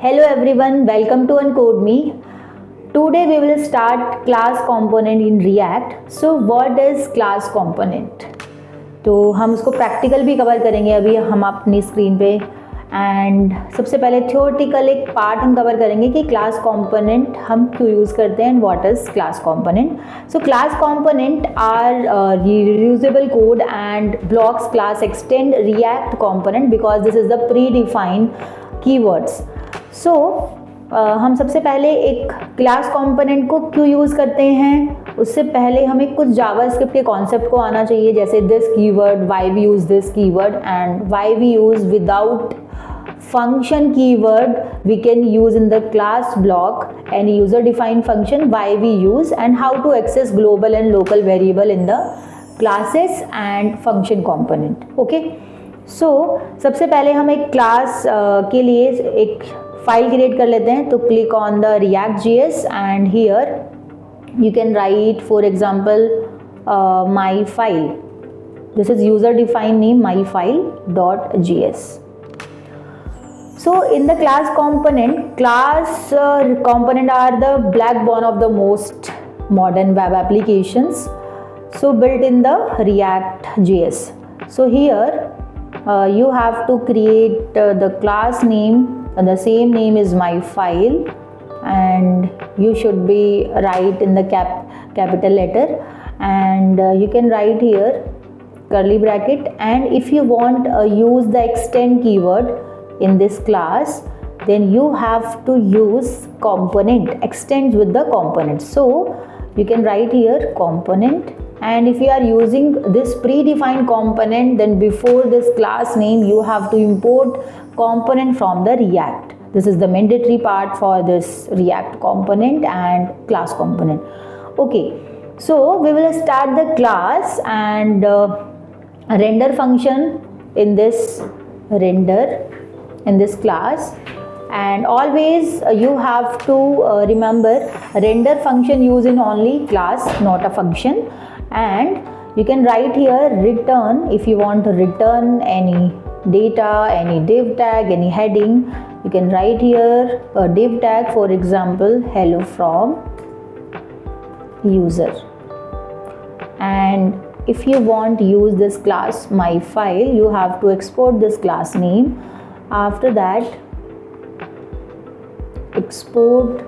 Hello everyone, welcome to Uncodemy. Today we will start class component in React. So what is class component? तो हम उसको practical भी cover करेंगे अभी हम अपनी स्क्रीन पे एंड सबसे पहले थियोरेटिकल एक पार्ट हम कवर करेंगे कि क्लास कंपोनेंट हम क्यों यूज़ करते हैं and what is class component. So class component are reusable code and blocks class extend React component because this is the predefined keywords. सो हम सबसे पहले एक क्लास कंपोनेंट को क्यों यूज़ करते हैं उससे पहले हमें कुछ जावास्क्रिप्ट के कॉन्सेप्ट को आना चाहिए, जैसे this keyword, why we use this keyword and why we use without function keyword we can use in the class block and user defined function why we use and how to access global and local variable in the classes and function component. Okay, so सबसे पहले हम एक class के लिए एक file create कर लेते हैं. तो click on the react.js and here you can write for example my file. This is user defined name myfile.js. So in the class component are the backbone of the most modern web applications. So built in the React.js. So here you have to create the class name. The same name is my file, and you should be write in the capital letter, and you can write here curly bracket. And if you want use the extend keyword in this class, then you have to use component, extends with the component. So you can write here component, and if you are using this predefined component, then before this class name you have to import component from the React. This is the mandatory part for this React component and class component. Okay, so we will start the class and render function in this class. And always you have to remember render function used in only class, not a function. And you can write here return if you want to return any data, any div tag, any heading. You can write here a div tag, for example hello from user. And if you want to use this class my file, you have to export this class name. After that, export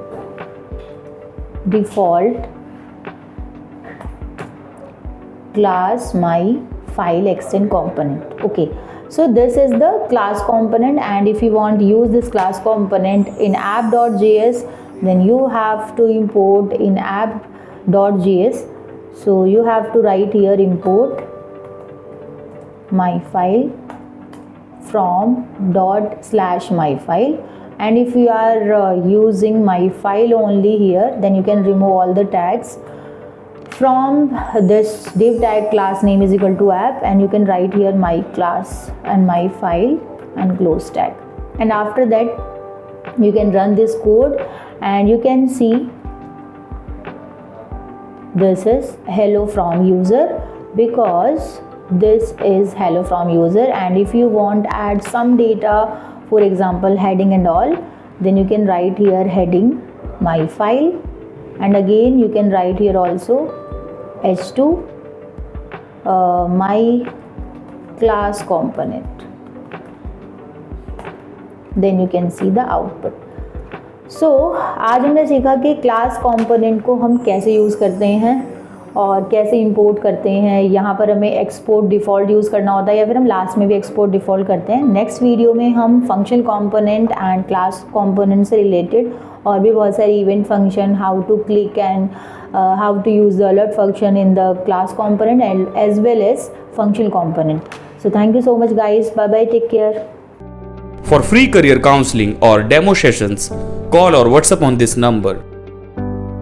default class my file extend component. Okay, so this is the class component, and if you want to use this class component in app.js, then you have to import in app.js. So you have to write here import my file from ./myfile. And if you are using my file only here, then you can remove all the tags from this div tag class name is equal to app, and you can write here my class and my file and close tag. And after that you can run this code and you can see this is hello from user, because this is hello from user. And if you want to add some data, for example heading and all, then you can write here heading my file, and again you can write here also h2 my class component. Then you can see the output. So आज हमने सीखा कि class component को हम कैसे use करते हैं और कैसे इंपोर्ट करते हैं. यहाँ पर हमें एक्सपोर्ट डिफ़ॉल्ट यूज़ करना होता है, या फिर हम लास्ट में भी एक्सपोर्ट डिफ़ॉल्ट करते हैं. नेक्स्ट वीडियो में हम function component and class component से रिलेटेड और भी बहुत सारे event function, how to click and how to use the alert function in the class component and as well as function component. So thank you so much guys. Bye bye. Take care. For free career counseling or demo sessions, call or WhatsApp on this number.